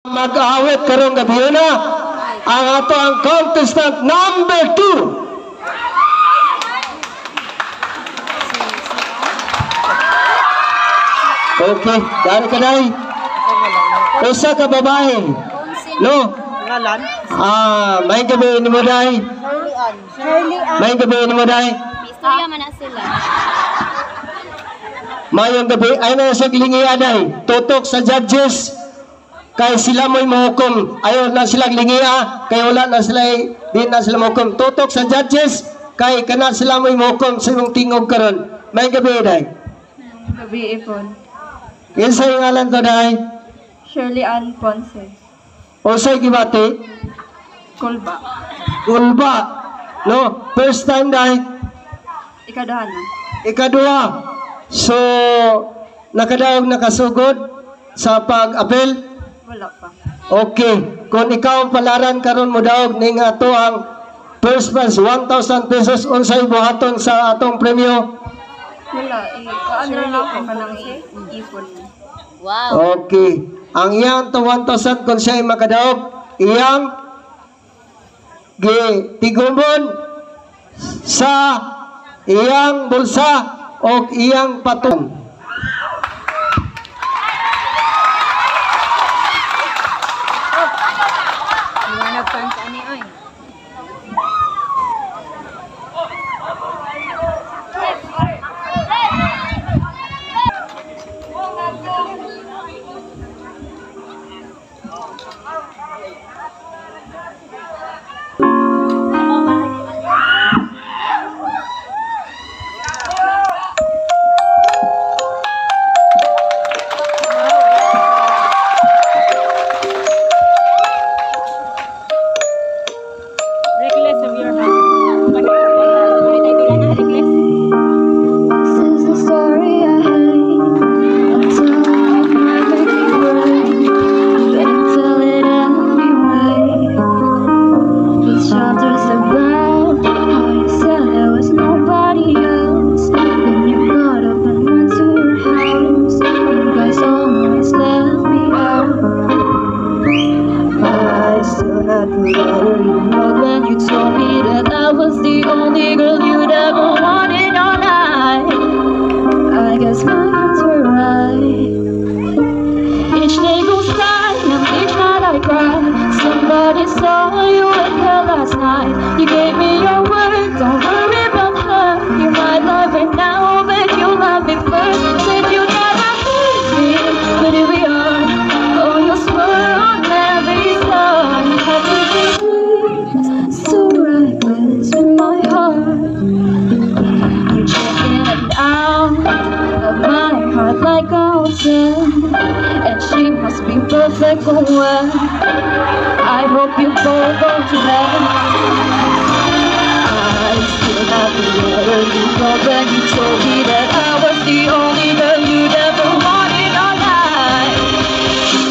Mag-awit karong gabi na ang ato ang contestant number 2. Okay, dari ka day. Usa ka babae. No? Ngalan? May gabi ni mo day. May gabi ni mo day. Istorya man na sila. Mayong gabi ay na sa lingiya day. Tutok sa judges. Kay sila mo'y mahukom. Ayaw na silang lingiya. Kay wala na sila, di na sila mahukom. Tutok sa judges. Kay kana sila mo'y mahukom sa imong tingog karon. May gabi day. Gabi ipon. Kinsa yung ngalan to day? Shirley Ann Ponce. Usay gibati? Kulba. Gulba. No? First time day. Ikadahan na. Ikadua. So, nakadaog nakasugod sa pag-apel? Wala pa. Okay. Kung ikaw palaran karon mo daog ning ato ang first prize 1,000 pesos unsay buhaton sa atong premyo? Wala. Kaano na ako pa ng ipon. Wow. Okay. Ang iyang to 1,000 kung siya ay makadaog, iyang tigumon sa iyang bulsa o iyang patong. Iwanag pan sa ani oy. Reckless of your heart. This is the story I hate. I'll tell it my baby brain. Better tell it anyway. These chapters about how you said there was nobody else. Then you got up and went to her house. You guys almost left me out. I still had the letter you wrote when you told me that I was the only girl you'd ever want in your life. I guess my friends were right. Each day goes by and each night I cry. Somebody saw you with her last night. You gave me your word, don't worry about her. You might love her now, but you love me first. Said you never leave me, but here we are. Oh, you swear on every star. How could you be so reckless with my heart? You're checking it out of my heart like I was in, and she must be perfect for when I hope you both go to heaven. I still have the letter you wrote when you told me that I was the only girl you'd ever want in your life.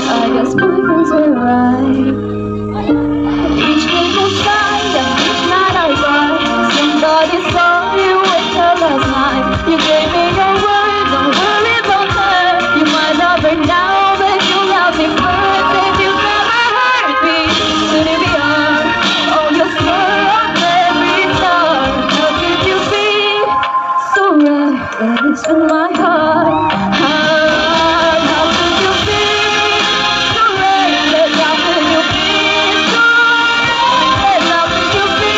I guess my friends were right. Each day goes by and each night I cry. Somebody saw you with her last night. You gave me your word, don't worry about her. You might love her now, but you love me first. And you never hurt me, but here we are. Oh, you swear on every star. How could you be so reckless with my heart? How could you be so reckless? How could you be so reckless? How could you be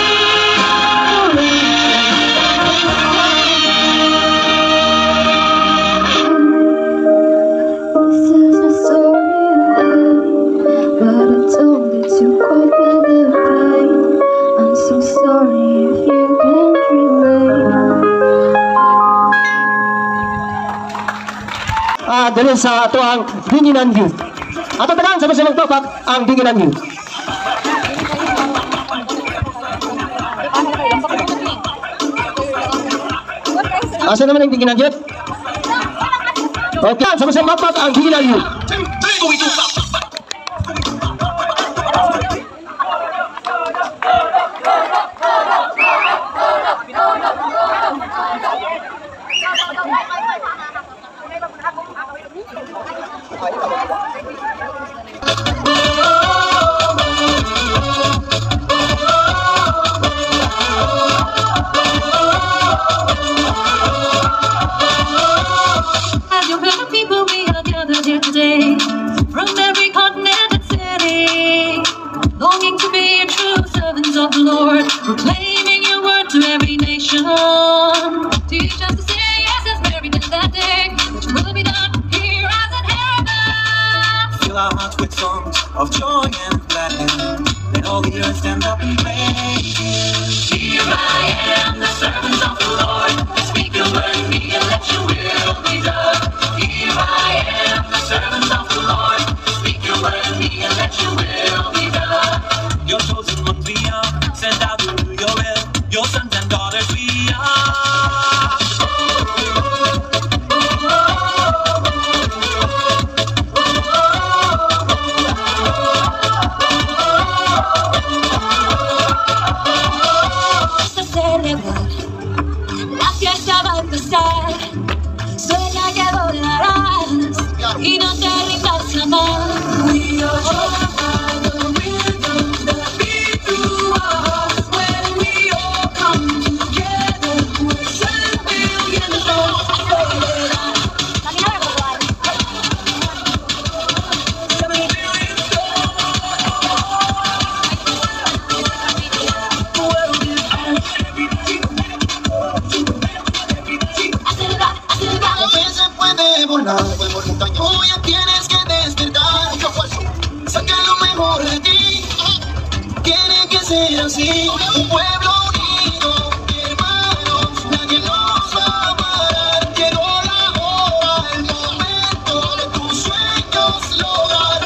so reckless? This is the story I had, but I told it to cope with the pain. I'm so sorry if you can't relate. Dali sa ato ang Dinginan Youth. Ato tanan sa masamang topak ang Dinginan Youth. Asa naman ang Dinginan Youth? Okay, sa masamang topak ang Dinginan Youth. Thank you. proclaiming your word to every nation. Teach us to say yes as Mary did that day, which will be done here as in heaven. Fill our hearts with songs of joy and gladness. Let all the earth stand up and praise you. Here I am, the servant of the Lord. Speak a word to me and let your will be done. Here I am, the servant of the Lord. Speak a word to me and let your will be done. Your chosen ones we are, sent out to do your will. Your sons and daughters we are. Se celebra, la fiesta va a empezar. Sueña que volarás y no te rindas jamás. We are joined by the rhythm that beat through our hearts. When we all come together, we're 7 billion souls. Se puede volar, por montaña. Hoy ya tienes que despertar. Saca lo mejor de ti. Tiene que ser así. Un pueblo unido, hermanos, nadie nos va a parar. Llegó la hora, el momento de tus sueños lograr.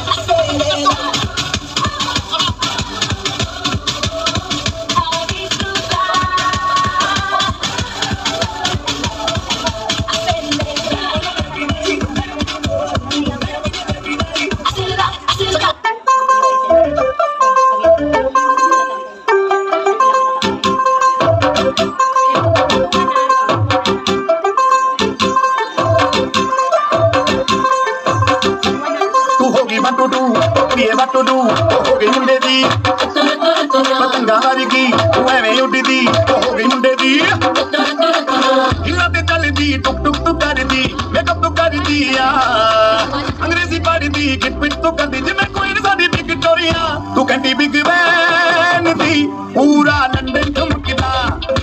तू होगी बटुडू ये बटुडू तो हो गई मुंडे दी पतंगा वर्गी तू एवें उड़दी तो हो गई मुंडे दी हिला ते चलदी टुक टुक तू करदी मेकअप तू करदी आ अंग्रेजी पढ़दी किट पिट तू करदी जिवें कोई नहीं साडी विक्टोरिया तू कहंदी बिग बैन दी पूरा लंदन ठुमकदा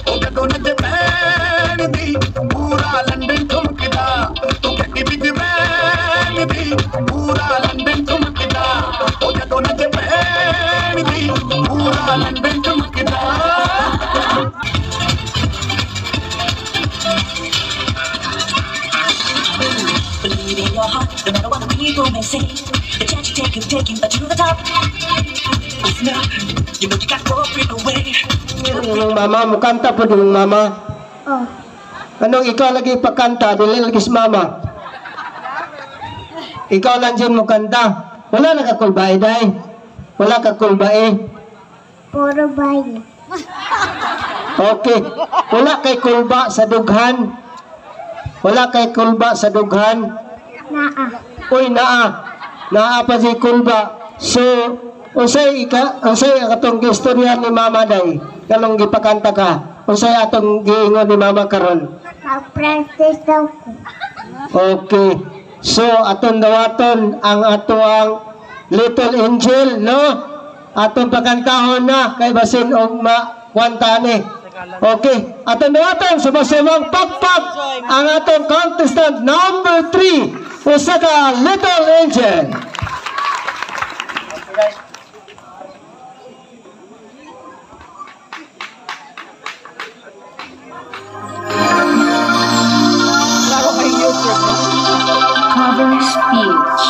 ओ जदों नच बैन दी पूरा लंदन ठुमकदा तू कहंदी बिग बैन दी पूरा लंदन ठुमकदा ओ जदों नच बैन दी पूरा लंदन ठुमकदा Believe in your heart, no matter what the people may say. The chance you take is taking you to the top. Listen up, you know you got to break away. Yung mama mo, kanta po din yung mama. Oh. Anong ikaw lagi pagkanta, dili lagi si mama? Ikaw lang dyan mo kanta. Wala na kakulbae, day. Wala kakulbae. Puro bayi. Okay. Wala kay kulba sa dughan. Wala kay kulba sa dughan. Naa. Uy, naa. Naa pa si kulba. So, unsay atong gistorya ni mama day. Kanong gipakanta ka. Unsay atong giingon ni mama karon. Mag-practice daw ko. Okay. So, aton dawaton ang atoang Little Angel, no? Aton pagkantahon na kay basin og makwantani. Okay. Aton dawaton sa masimang pagpag ang atong contestant number 3. Usa ka Little Angel. Cover speech.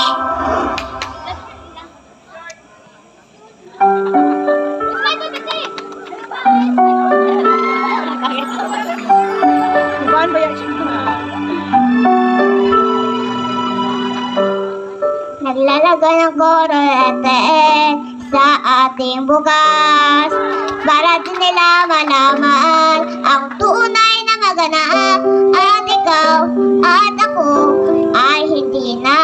Naglalaga ng korete sa ating bukas para din nila malaman ang tunay na maganap at ikaw at ako ay hindi na.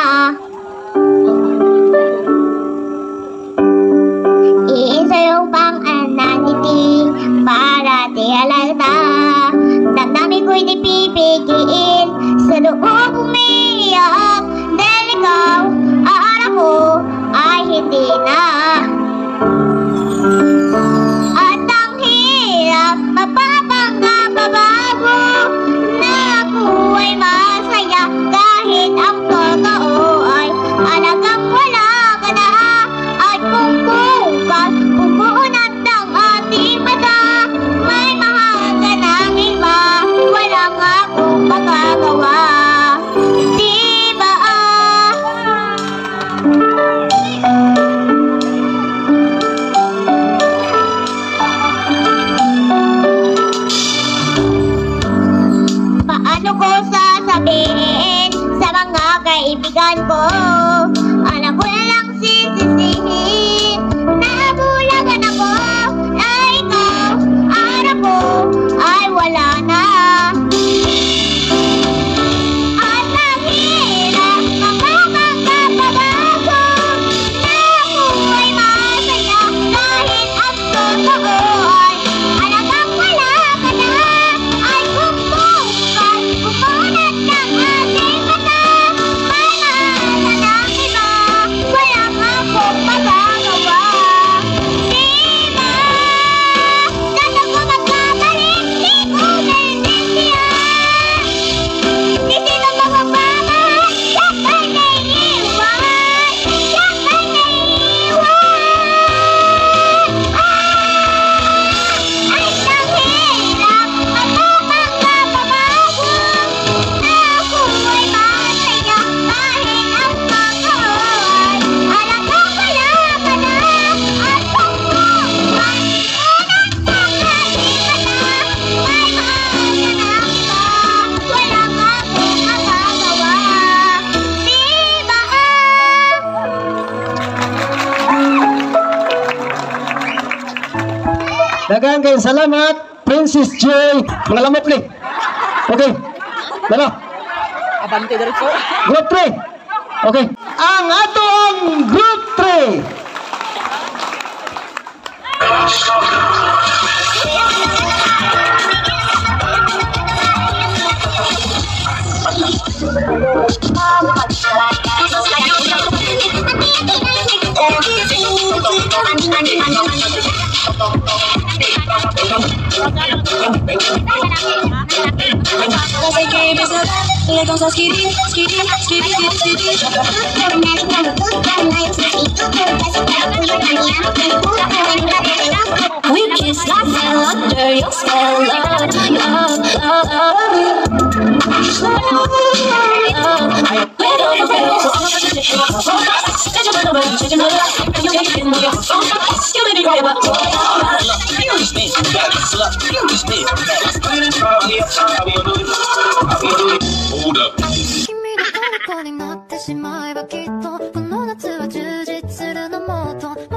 Iisa yung pang-ananiti para di halata. Damdamin ko'y di pipigil sa loob umiiyak dahil ikaw at ako ay hindi na. At ang Daghang kayong salamat, Princess Joy. Mga lamok ni. Okay. Dalo. Abante diretso. Group 3. Okay. Ang atong Group 3. We kiss like hell under your spell, love, love, love, Hold up. 君の虜になってしまえばきっとこの夏は充実するのもっと